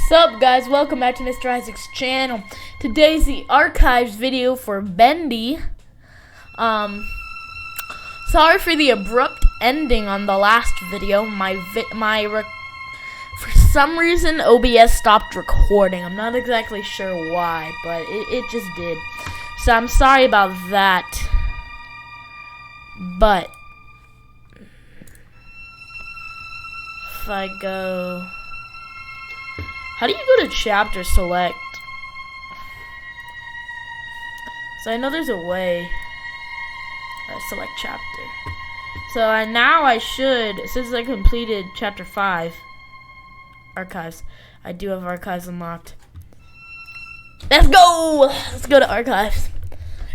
Sup guys, welcome back to Mr. Isaac's channel. Today's the archives video for Bendy. Sorry for the abrupt ending on the last video. For some reason OBS stopped recording. I'm not exactly sure why, but it just did. So I'm sorry about that. But if I go, how do you go to chapter select? So I know there's a way. Select chapter. So now I should, since I completed chapter 5, archives. I do have archives unlocked. Let's go! Let's go to archives.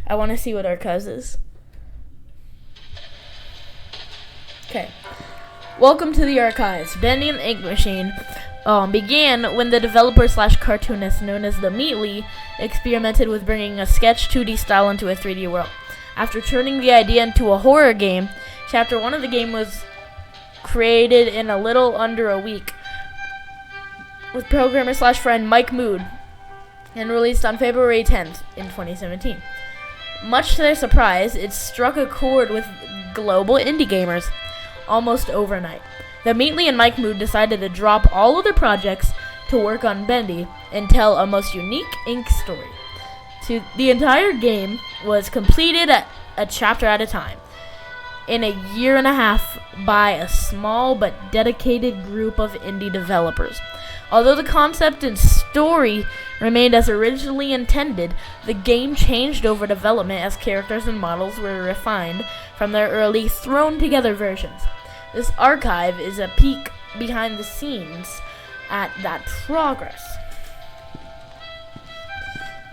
I want to see what archives is. Okay. Welcome to the archives. Bendy and the Ink Machine began when the developer/cartoonist known as the Meatly experimented with bringing a sketch 2D style into a 3D world. After turning the idea into a horror game, Chapter 1 of the game was created in a little under a week with programmer/friend Mike Mood and released on February 10th in 2017. Much to their surprise, it struck a chord with global indie gamers almost overnight. The Meatly and Mike Mood decided to drop all of their projects to work on Bendy and tell a most unique ink story. So the entire game was completed a chapter at a time in a year and a half by a small but dedicated group of indie developers. Although the concept and story remained as originally intended, the game changed over development as characters and models were refined from their early thrown-together versions. This archive is a peek behind the scenes at that progress.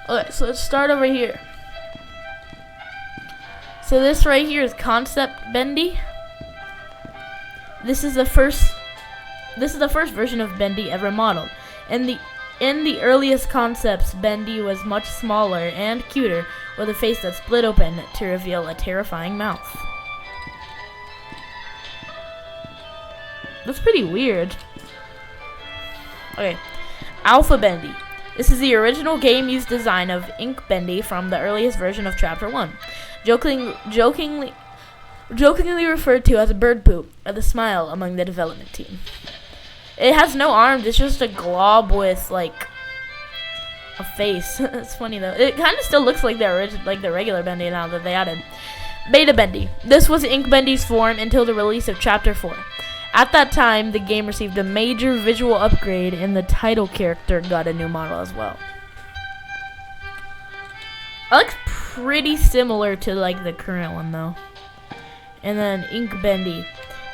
Okay, so let's start over here. So this right here is concept Bendy. This is the first version of Bendy ever modeled. In the earliest concepts, Bendy was much smaller and cuter, with a face that split open to reveal a terrifying mouth. That's pretty weird. Okay, Alpha Bendy. This is the original game-used design of Ink Bendy from the earliest version of Chapter 1. Jokingly referred to as a bird poop, or the smile among the development team. It has no arms, it's just a glob with, like, a face. It's funny, though. It kind of still looks like the regular Bendy now that they added. Beta Bendy. This was Ink Bendy's form until the release of Chapter 4. At that time, the game received a major visual upgrade, and the title character got a new model as well. It looks pretty similar to, like, the current one, though. And then Ink Bendy.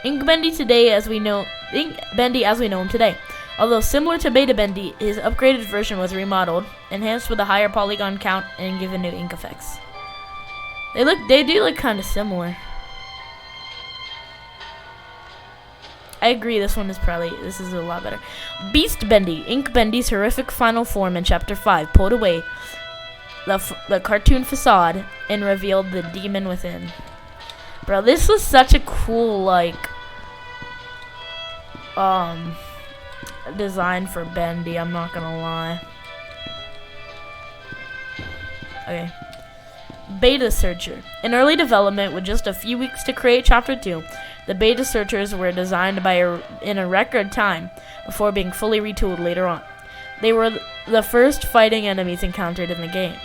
Ink Bendy as we know him today. Although similar to Beta Bendy, his upgraded version was remodeled, enhanced with a higher polygon count, and given new ink effects. They do look kind of similar. I agree, this is a lot better. Beast Bendy. Ink Bendy's horrific final form in Chapter 5 pulled away the cartoon facade and revealed the demon within. Bro, this was such a cool, design for Bendy, I'm not gonna lie. Okay. Beta Searcher. In early development, with just a few weeks to create Chapter 2, the Beta Searchers were designed in a record time before being fully retooled later on. They were the first fighting enemies encountered in the game.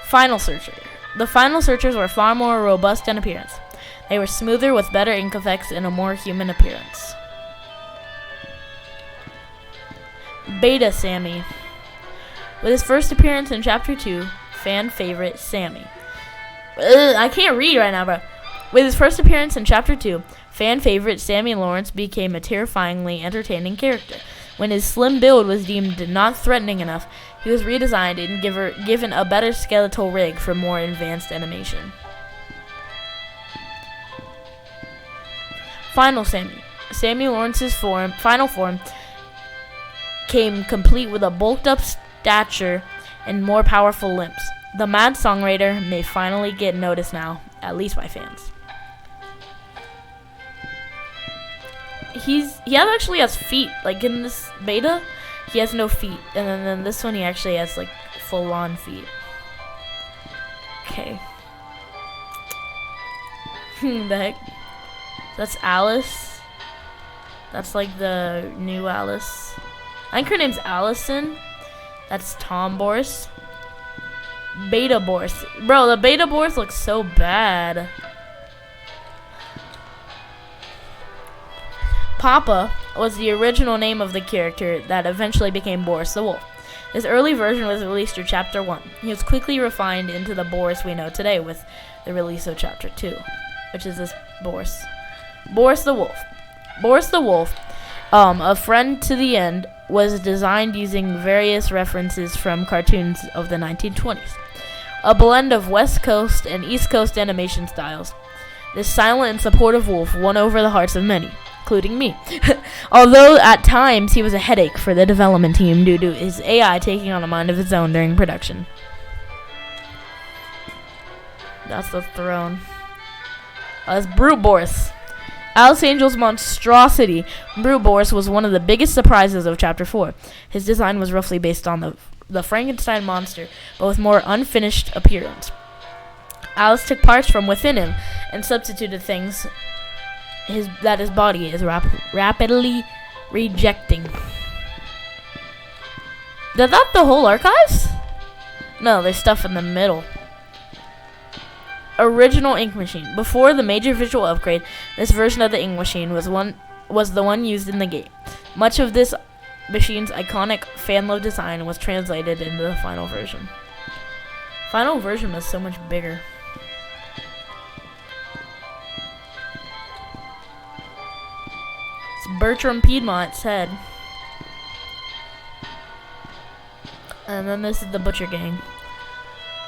Final Searcher. The Final Searchers were far more robust in appearance. They were smoother with better ink effects and a more human appearance. Beta Sammy. With his first appearance in Chapter 2, fan favorite Sammy. I can't read right now, bro. With his first appearance in Chapter 2, fan favorite Sammy Lawrence became a terrifyingly entertaining character. When his slim build was deemed not threatening enough, he was redesigned and given a better skeletal rig for more advanced animation. Final Sammy. Sammy Lawrence's final form came complete with a bulked up stature and more powerful limbs. The Mad Songwriter may finally get noticed now, at least by fans. he actually has feet. Like in this beta, he has no feet, and then this one he actually has like full-on feet. Okay. The heck? That's Alice. That's like the new Alice. I think her name's Allison. That's Tom Boris. Beta Boris. Bro, the Beta Boris looks so bad. Papa was the original name of the character that eventually became Boris the Wolf. His early version was released through Chapter 1. He was quickly refined into the Boris we know today with the release of Chapter 2, which is this Boris. Boris the Wolf. Boris the Wolf, A Friend to the End, was designed using various references from cartoons of the 1920s. A blend of West Coast and East Coast animation styles. This silent and supportive wolf won over the hearts of many, including me. Although at times he was a headache for the development team due to his AI taking on a mind of its own during production. That's the throne. That's Brute Boris. Alice Angel's monstrosity, Brute Boris, was one of the biggest surprises of Chapter 4. His design was roughly based on the Frankenstein monster, but with more unfinished appearance. Alice took parts from within him and substituted things that his body is rapidly rejecting. Is that the whole archives? No, there's stuff in the middle. Original ink machine. Before the major visual upgrade, this version of the ink machine was the one used in the game. Much of this machine's iconic fan-loved design was translated into the final version. Final version was so much bigger. It's Bertram Piedmont's head. And then this is the Butcher Gang.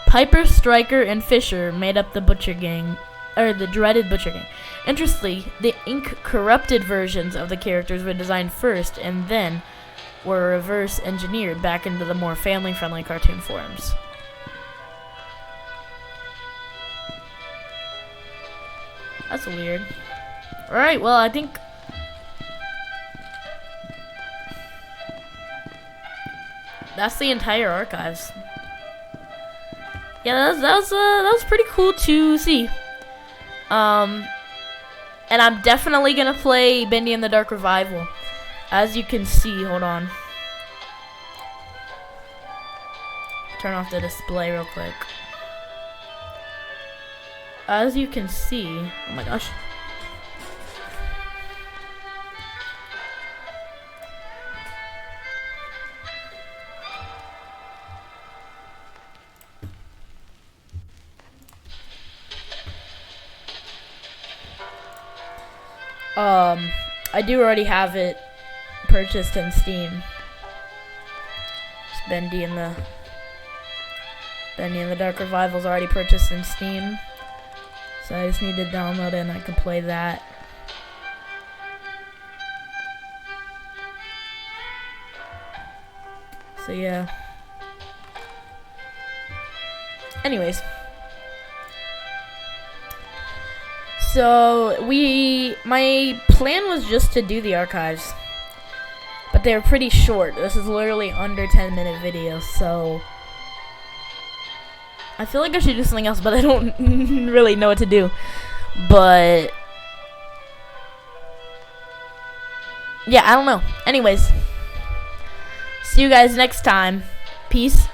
Piper, Stryker, and Fisher made up the Butcher Gang, or the dreaded Butcher Gang. Interestingly, the ink-corrupted versions of the characters were designed first and then were reverse engineered back into the more family-friendly cartoon forms. That's weird. Alright, well, I think that's the entire archives. Yeah, that was pretty cool to see. And I'm definitely gonna play Bendy and the Dark Revival. As you can see, hold on. Turn off the display real quick. As you can see, oh my gosh. I do already have it purchased in Steam. It's Bendy and the Dark Revival's already purchased in Steam. So I just need to download it and I can play that. So yeah. Anyways. So my plan was just to do the archives, but they were pretty short. This is literally under 10-minute videos, so I feel like I should do something else, but I don't really know what to do. But yeah, I don't know. Anyways, see you guys next time. Peace